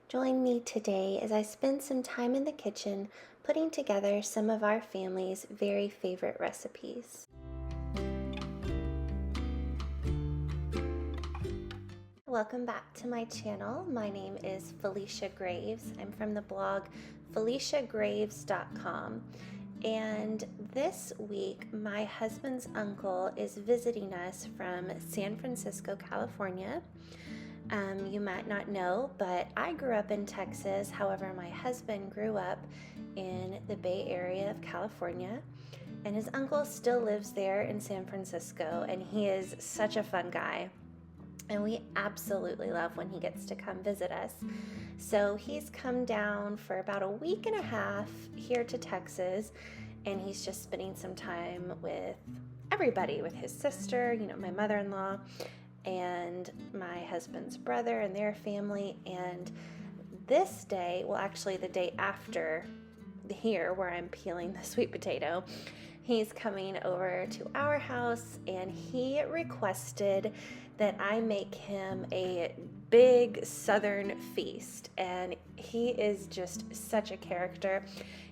Join me today as I spend some time in the kitchen putting together some of our family's very favorite recipes. Welcome back to my channel. My name is Felicia Graves. I'm from the blog FeliciaGraves.com. And this week, my husband's uncle is visiting us from San Francisco, California. You might not know, but I grew up in Texas. However, my husband grew up in the Bay Area of California, and his uncle still lives there in San Francisco, and he is such a fun guy. And we absolutely love when he gets to come visit us. So he's come down for about a week and a half here to Texas, and he's just spending some time with everybody, with his sister, my mother-in-law, and my husband's brother and their family. And this day, well, actually the day after here where I'm peeling the sweet potato, he's coming over to our house, and he requested that I make him a big Southern feast. And he is just such a character.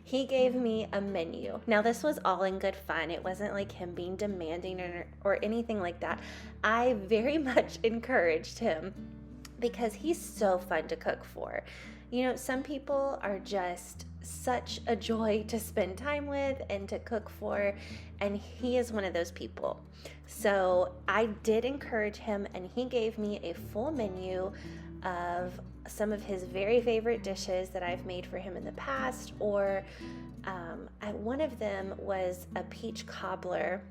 He gave me a menu. Now, this was all in good fun. It wasn't like him being demanding or anything like that. I very much encouraged him because he's so fun to cook for. Some people are just such a joy to spend time with and to cook for, and he is one of those people. So I did encourage him, and he gave me a full menu of some of his very favorite dishes that I've made for him in the past, or one of them was a peach cobbler,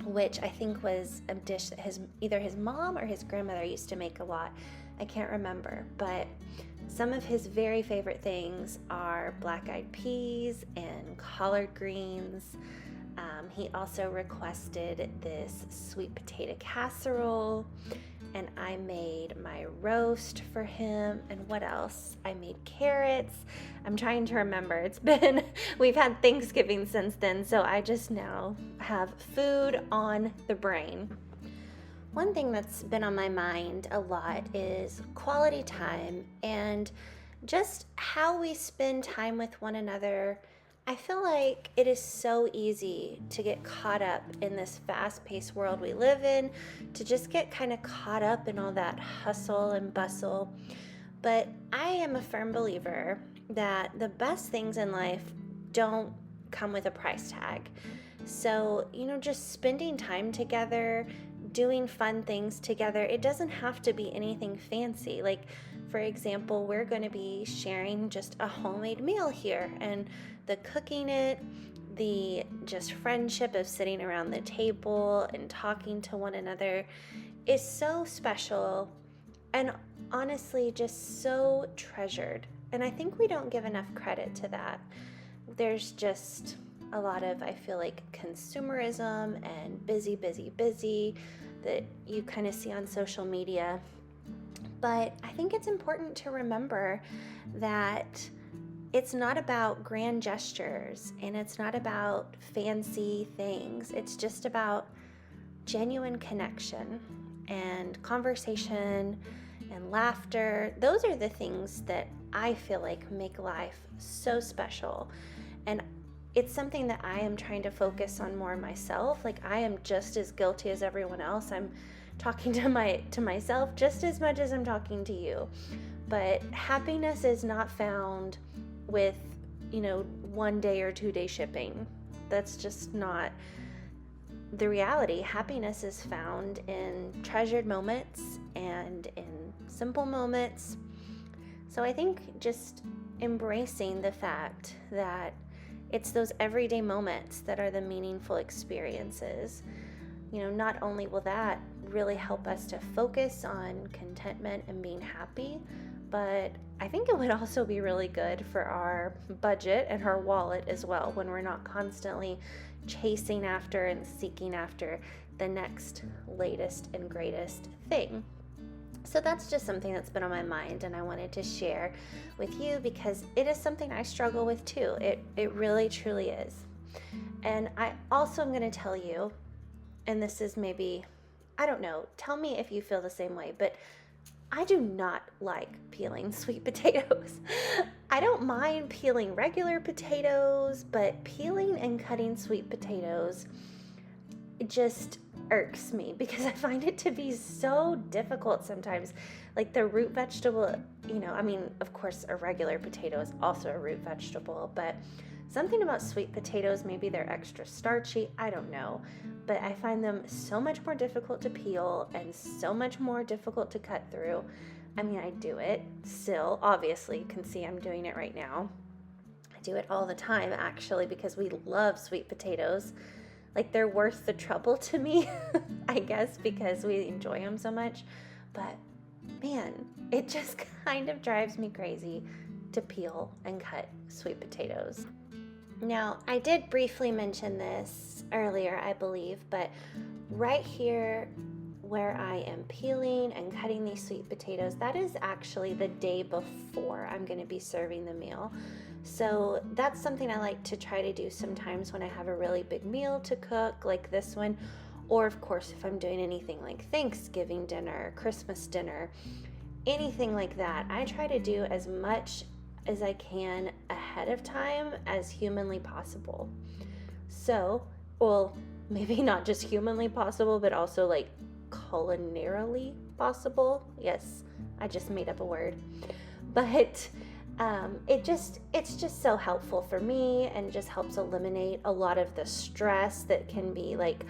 which I think was a dish that either his mom or his grandmother used to make a lot. I can't remember, but some of his very favorite things are black-eyed peas and collard greens. He also requested this sweet potato casserole, and I made my roast for him. And what else? I made carrots. I'm trying to remember. We've had Thanksgiving since then, so I just now have food on the brain. One thing that's been on my mind a lot is quality time and just how we spend time with one another. I feel like it is so easy to get caught up in this fast-paced world we live in, to just get kind of caught up in all that hustle and bustle. But I am a firm believer that the best things in life don't come with a price tag. So, just spending time together, doing fun things together, it doesn't have to be anything fancy. Like, for example, we're going to be sharing just a homemade meal here, and the cooking it, the just friendship of sitting around the table and talking to one another is so special and honestly just so treasured. And I think we don't give enough credit to that. There's just a lot of, I feel like, consumerism and busy that you kind of see on social media. But I think it's important to remember that it's not about grand gestures and it's not about fancy things. It's just about genuine connection and conversation and laughter. Those are the things that I feel like make life so special. And it's something that I am trying to focus on more myself. Like, I am just as guilty as everyone else. I'm talking to myself just as much as I'm talking to you. But happiness is not found with, 1 day or 2 day shipping. That's just not the reality. Happiness is found in treasured moments and in simple moments. So I think just embracing the fact that it's those everyday moments that are the meaningful experiences. Not only will that really help us to focus on contentment and being happy, but I think it would also be really good for our budget and our wallet as well, when we're not constantly chasing after and seeking after the next latest and greatest thing. So that's just something that's been on my mind, and I wanted to share with you because it is something I struggle with too. It really truly is. And I also am going to tell you, and this is maybe, I don't know, tell me if you feel the same way, but I do not like peeling sweet potatoes. I don't mind peeling regular potatoes, but peeling and cutting sweet potatoes just irks me because I find it to be so difficult sometimes. Like the root vegetable, I mean, of course, a regular potato is also a root vegetable, but something about sweet potatoes, maybe they're extra starchy, I don't know. But I find them so much more difficult to peel and so much more difficult to cut through. I mean, I do it still. Obviously, you can see I'm doing it right now. I do it all the time, actually, because we love sweet potatoes. Like, they're worth the trouble to me, I guess, because we enjoy them so much. But man, it just kind of drives me crazy to peel and cut sweet potatoes. Now, I did briefly mention this earlier, I believe, but right here where I am peeling and cutting these sweet potatoes, that is actually the day before I'm going to be serving the meal. So that's something I like to try to do sometimes when I have a really big meal to cook, like this one. Or, of course, if I'm doing anything like Thanksgiving dinner, Christmas dinner, anything like that, I try to do as much as I can ahead of time as humanly possible. So, well, maybe not just humanly possible, but also like culinarily possible. Yes, I just made up a word. But it's just so helpful for me and just helps eliminate a lot of the stress that can be like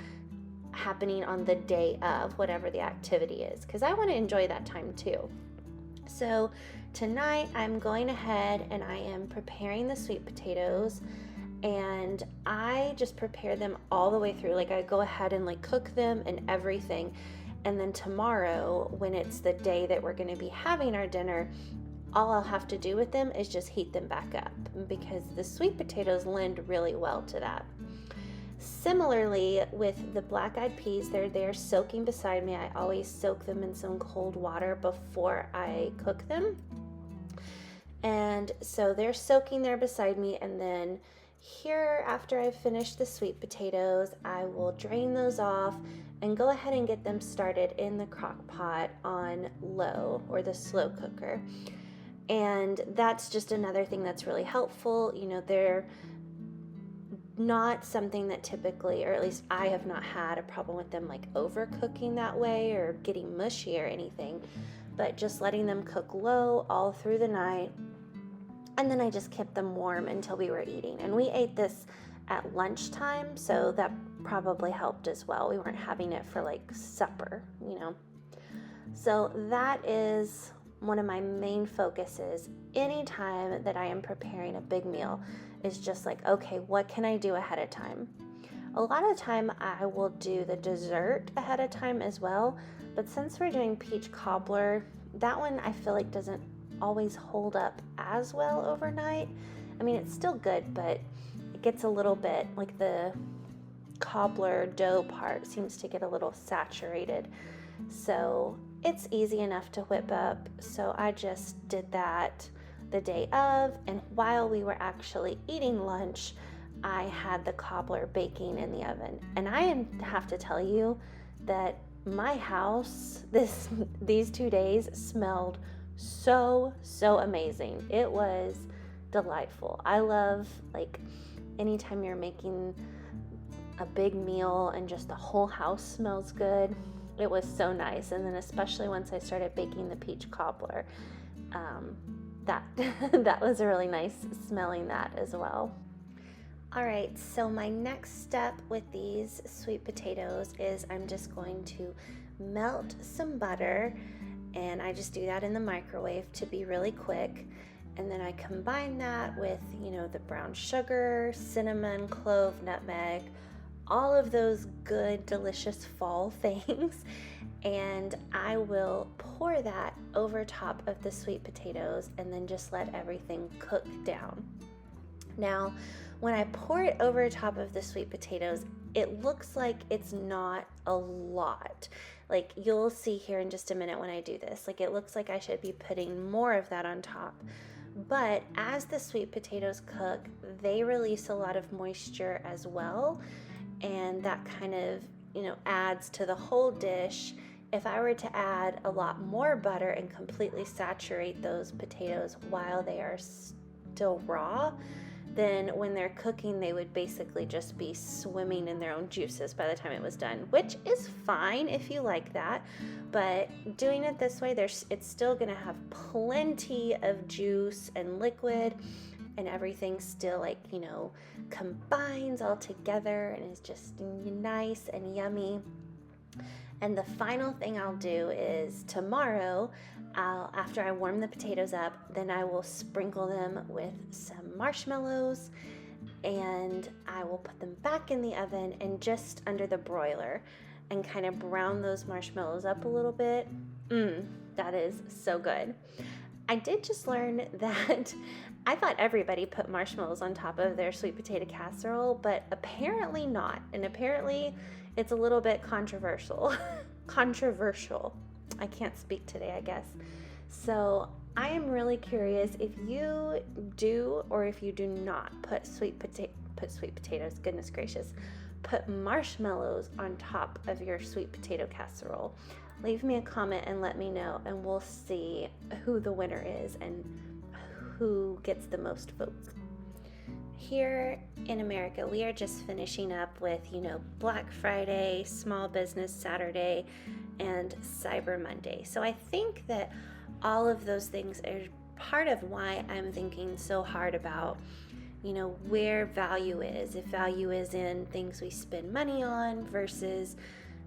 happening on the day of whatever the activity is, because I want to enjoy that time too. So tonight I'm going ahead and I am preparing the sweet potatoes, and I just prepare them all the way through. Like I go ahead and like cook them and everything, and then tomorrow when it's the day that we're going to be having our dinner, all I'll have to do with them is just heat them back up, because the sweet potatoes lend really well to that. Similarly, with the black-eyed peas, they're there soaking beside me. I always soak them in some cold water before I cook them. And so they're soaking there beside me, and then here, after I've finished the sweet potatoes, I will drain those off and go ahead and get them started in the crock pot on low, or the slow cooker. And that's just another thing that's really helpful. They're not something that typically, or at least I have not had a problem with them like overcooking that way or getting mushy or anything, but just letting them cook low all through the night. And then I just kept them warm until we were eating. And we ate this at lunchtime, so that probably helped as well. We weren't having it for like supper. So that is one of my main focuses anytime that I am preparing a big meal, is just like, okay, what can I do ahead of time? A lot of the time I will do the dessert ahead of time as well, but since we're doing peach cobbler, that one I feel like doesn't always hold up as well overnight. I mean, it's still good, but it gets a little bit, like the cobbler dough part seems to get a little saturated. So it's easy enough to whip up. So I just did that the day of, and while we were actually eating lunch, I had the cobbler baking in the oven. And I have to tell you that my house these 2 days smelled so amazing. It was delightful. I love, like, anytime you're making a big meal and just the whole house smells good. It was so nice. And then especially once I started baking the peach cobbler, that was really nice smelling that as well. All right, so my next step with these sweet potatoes is I'm just going to melt some butter, and I just do that in the microwave to be really quick. And then I combine that with, the brown sugar, cinnamon, clove, nutmeg, all of those good, delicious fall things. And I will pour that over top of the sweet potatoes and then just let everything cook down. Now, when I pour it over top of the sweet potatoes, it looks like it's not a lot. Like, you'll see here in just a minute when I do this. Like, it looks like I should be putting more of that on top. But as the sweet potatoes cook, they release a lot of moisture as well. And that kind of, adds to the whole dish if I were to add a lot more butter and completely saturate those potatoes while they are still raw, then when they're cooking, they would basically just be swimming in their own juices by the time it was done, which is fine if you like that. But doing it this way, it's still gonna have plenty of juice and liquid, and everything still combines all together and is just nice and yummy. And the final thing I'll do is tomorrow, after I warm the potatoes up, then I will sprinkle them with some marshmallows, and I will put them back in the oven and just under the broiler and kind of brown those marshmallows up a little bit. That is so good. I did just learn that I thought everybody put marshmallows on top of their sweet potato casserole, but apparently not. And apparently it's a little bit controversial. I can't speak today, I guess. So I am really curious if you do or if you do not put sweet potatoes, goodness gracious, put marshmallows on top of your sweet potato casserole. Leave me a comment and let me know, and we'll see who the winner is and who gets the most votes. Here in America, we are just finishing up with, Black Friday, Small Business Saturday, and Cyber Monday. So I think that all of those things are part of why I'm thinking so hard about, where value is. If value is in things we spend money on versus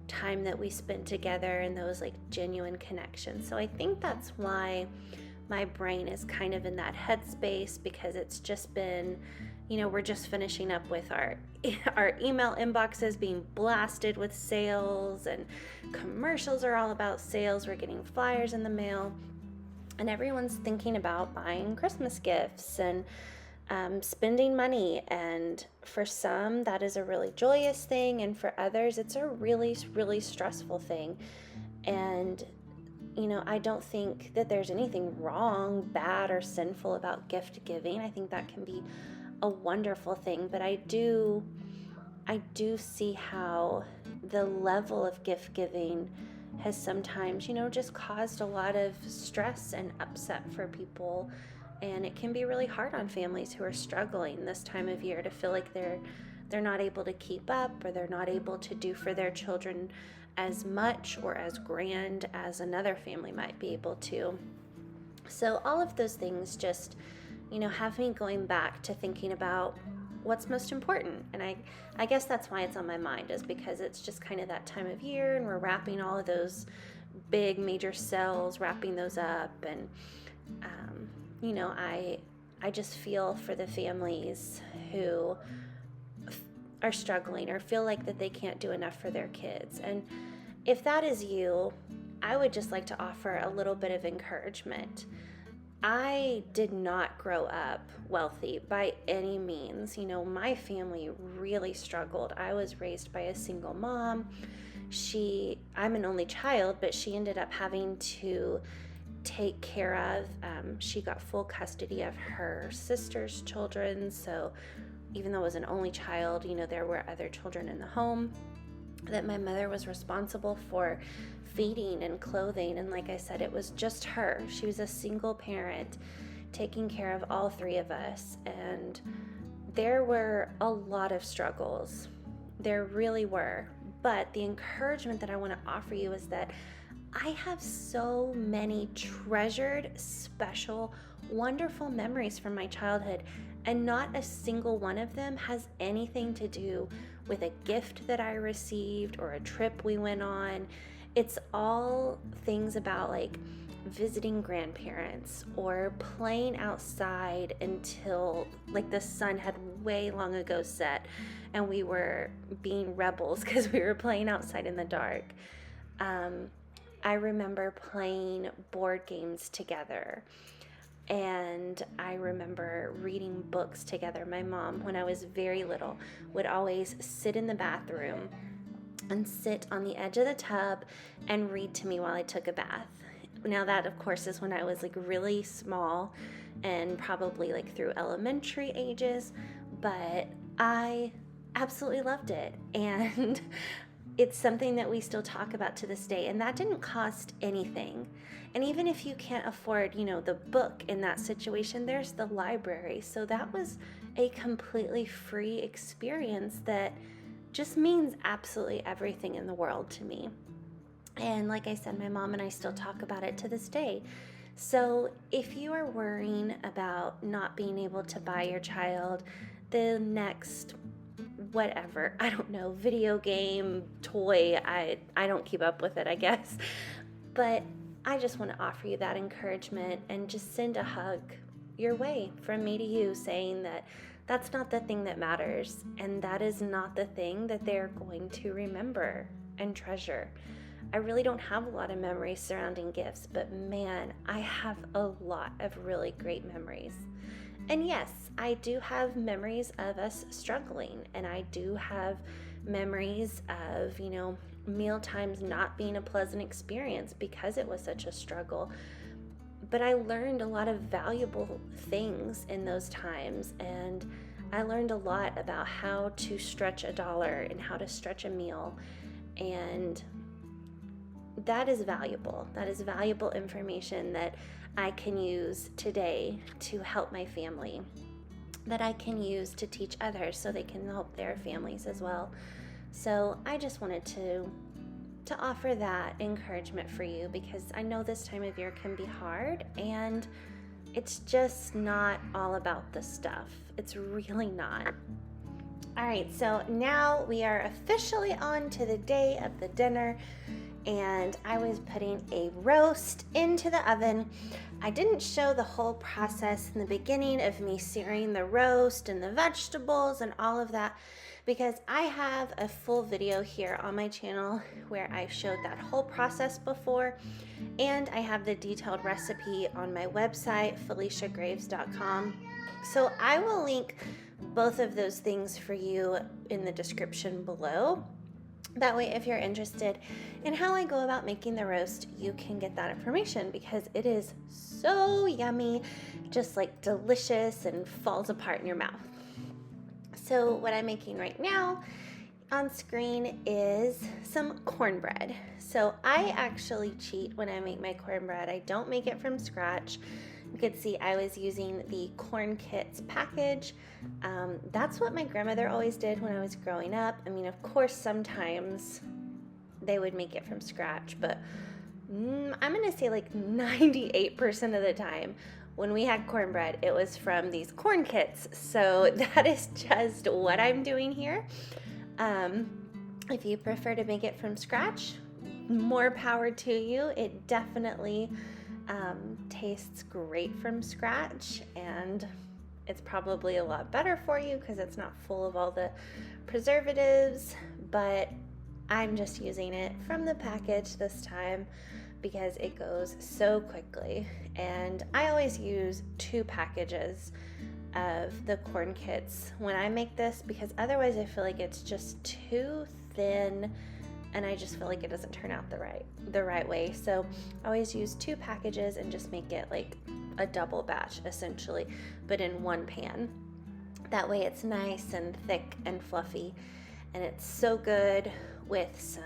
time that we spend together and those genuine connections. So I think that's why my brain is kind of in that headspace, because it's just been, we're just finishing up with our email inboxes being blasted with sales, and commercials are all about sales. We're getting flyers in the mail, and everyone's thinking about buying Christmas gifts and spending money. And for some, that is a really joyous thing, and for others, it's a really, really stressful thing. And I don't think that there's anything wrong, bad, or sinful about gift giving. I think that can be a wonderful thing, but I do see how the level of gift giving has sometimes, just caused a lot of stress and upset for people. And it can be really hard on families who are struggling this time of year to feel like they're not able to keep up, or they're not able to do for their children as much or as grand as another family might be able to. So all of those things just, have me going back to thinking about what's most important. And I guess that's why it's on my mind, is because it's just kind of that time of year, and we're wrapping all of those big major sales, wrapping those up. And I just feel for the families who are struggling or feel like that they can't do enough for their kids. And if that is you, I would just like to offer a little bit of encouragement. I did not grow up wealthy by any means. My family really struggled. I was raised by a single mom. I'm an only child, but she ended up having to take care of, she got full custody of her sister's children. So even though I was an only child, there were other children in the home that my mother was responsible for feeding and clothing. And like I said, it was just her. She was a single parent taking care of all three of us. And there were a lot of struggles. There really were. But the encouragement that I want to offer you is that I have so many treasured, special, wonderful memories from my childhood, and not a single one of them has anything to do with a gift that I received or a trip we went on. It's all things about visiting grandparents or playing outside until the sun had way long ago set and we were being rebels because we were playing outside in the dark. I remember playing board games together, and I remember reading books together. My mom, when I was very little, would always sit in the bathroom and sit on the edge of the tub and read to me while I took a bath. Now that, of course, is when I was really small and probably through elementary ages, but I absolutely loved it. And it's something that we still talk about to this day, and that didn't cost anything. And even if you can't afford, the book in that situation, there's the library. So that was a completely free experience that just means absolutely everything in the world to me. And like I said, my mom and I still talk about it to this day. So if you are worrying about not being able to buy your child the next whatever, I don't know, video game, toy, I don't keep up with it, I guess. But I just want to offer you that encouragement and just send a hug your way from me to you, saying that that's not the thing that matters, and that is not the thing that they're going to remember and treasure. I really don't have a lot of memories surrounding gifts, but man, I have a lot of really great memories. And yes, I do have memories of us struggling, and I do have memories of, meal times not being a pleasant experience because it was such a struggle. But I learned a lot of valuable things in those times, and I learned a lot about how to stretch $1 and how to stretch a meal, and that is valuable. That is valuable information that I can use today to help my family, that I can use to teach others so they can help their families as well. So I just wanted to offer that encouragement for you, because I know this time of year can be hard, and it's just not all about the stuff. It's really not. All right, so now we are officially on to the day of the dinner, and I was putting a roast into the oven. I didn't show the whole process in the beginning of me searing the roast and the vegetables and all of that, because I have a full video here on my channel where I've showed that whole process before, and I have the detailed recipe on my website, feliciagraves.com. So I will link both of those things for you in the description below. That way, if you're interested in how I go about making the roast, you can get that information, because it is so yummy, just like delicious, and falls apart in your mouth. So what I'm making right now on screen is some cornbread. So I actually cheat when I make my cornbread. I don't make it from scratch. You could see I was using the Corn Kits package. That's what my grandmother always did when I was growing up. I mean, of course, sometimes they would make it from scratch, but I'm going to say like 98% of the time when we had cornbread, it was from these Corn Kits. So that is just what I'm doing here. If you prefer to make it from scratch, more power to you. It definitely tastes great from scratch, and it's probably a lot better for you because it's not full of all the preservatives, but I'm just using it from the package this time because it goes so quickly. And I always use 2 packages of the Corn Kits when I make this, because otherwise I feel like it's just too thin, and I just feel like it doesn't turn out the right way. So I always use 2 packages and just make it like a double batch essentially, but in one pan. That way it's nice and thick and fluffy, and it's so good with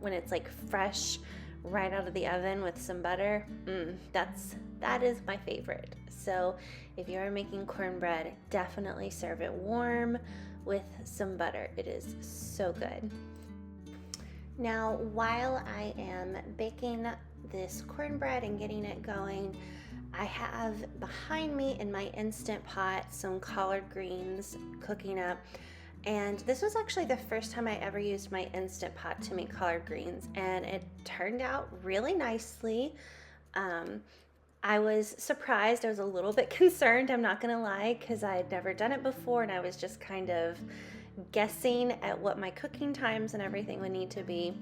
when it's like fresh right out of the oven with some butter. That is my favorite. So if you are making cornbread, definitely serve it warm with some butter. It is so good. Now, while I am baking this cornbread and getting it going, I have behind me in my Instant Pot some collard greens cooking up. And this was actually the first time I ever used my Instant Pot to make collard greens, and it turned out really nicely. I was surprised. I was a little bit concerned, I'm not gonna lie, because I had never done it before, and I was just kind of guessing at what my cooking times and everything would need to be.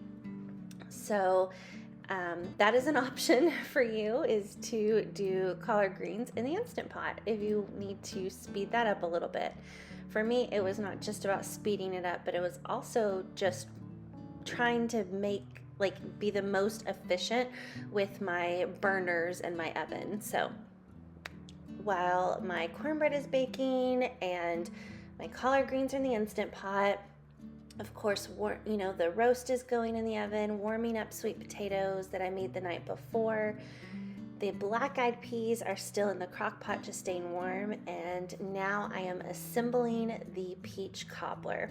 So that is an option for you, is to do collard greens in the Instant Pot if you need to speed that up a little bit. For me, it was not just about speeding it up, but it was also just trying to be the most efficient with my burners and my oven. So while my cornbread is baking and my collard greens are in the Instant Pot, Of course, the roast is going in the oven, warming up sweet potatoes that I made the night before. The black-eyed peas are still in the crock pot just staying warm, and now I am assembling the peach cobbler.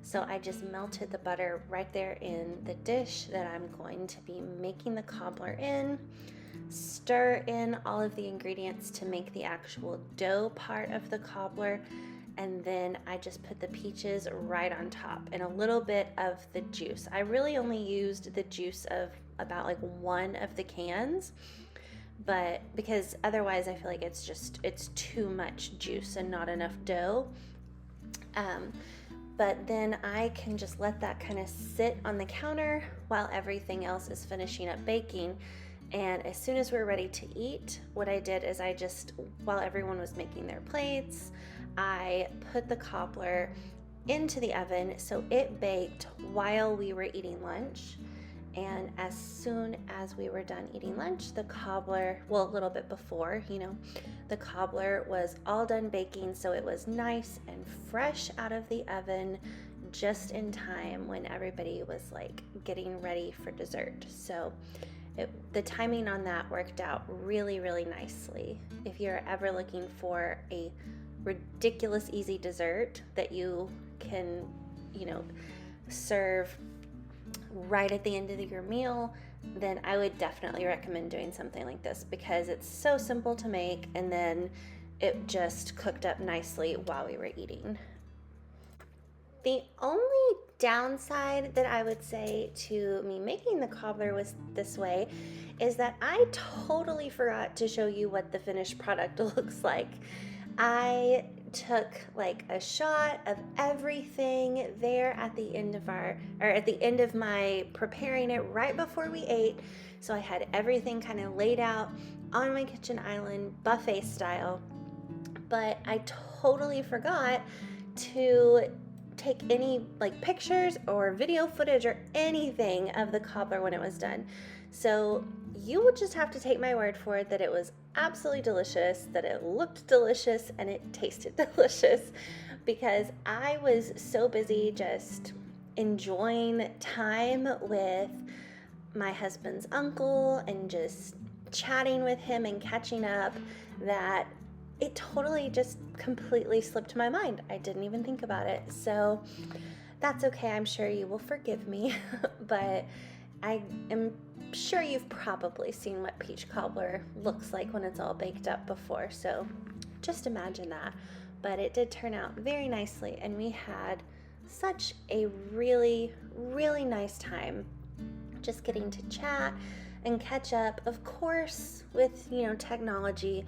So I just melted the butter right there in the dish that I'm going to be making the cobbler in. Stir in all of the ingredients to make the actual dough part of the cobbler, and then I just put the peaches right on top and a little bit of the juice. I really only used the juice of about like one of the cans, but because otherwise I feel like it's too much juice and not enough dough. But then I can just let that kind of sit on the counter while everything else is finishing up baking. And as soon as we're ready to eat, what I did is while everyone was making their plates, I put the cobbler into the oven so it baked while we were eating lunch. And as soon as we were done eating lunch, the cobbler, well, a little bit before, the cobbler was all done baking, so it was nice and fresh out of the oven just in time when everybody was like getting ready for dessert. So the timing on that worked out really, really nicely. If you're ever looking for a ridiculous easy dessert that you can, serve right at the end of your meal, then I would definitely recommend doing something like this because it's so simple to make, and then it just cooked up nicely while we were eating. The only downside that I would say to me making the cobbler was this way is that I totally forgot to show you what the finished product looks like. I took like a shot of everything there at the end of my preparing it right before we ate. So I had everything kind of laid out on my kitchen island, buffet style. But I totally forgot to take any like pictures or video footage or anything of the cobbler when it was done. So you would just have to take my word for it that it was absolutely delicious, that it looked delicious, and it tasted delicious, because I was so busy just enjoying time with my husband's uncle and just chatting with him and catching up that it totally just completely slipped my mind. I didn't even think about it. So that's okay. I'm sure you will forgive me, but I am sure you've probably seen what peach cobbler looks like when it's all baked up before. So just imagine that. But it did turn out very nicely, and we had such a really, really nice time just getting to chat and catch up. Of course, with, technology,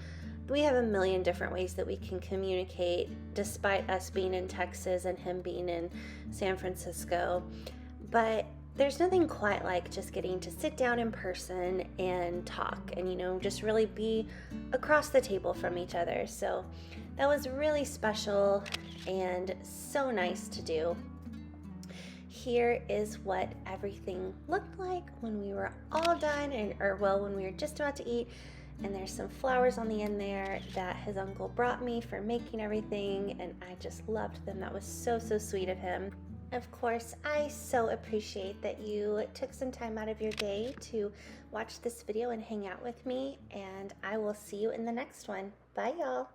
we have a million different ways that we can communicate despite us being in Texas and him being in San Francisco. But there's nothing quite like just getting to sit down in person and talk and, just really be across the table from each other. So that was really special and so nice to do. Here is what everything looked like when we were all done, when we were just about to eat. And there's some flowers on the end there that his uncle brought me for making everything, and I just loved them. That was so, so sweet of him. Of course, I so appreciate that you took some time out of your day to watch this video and hang out with me, and I will see you in the next one. Bye, y'all.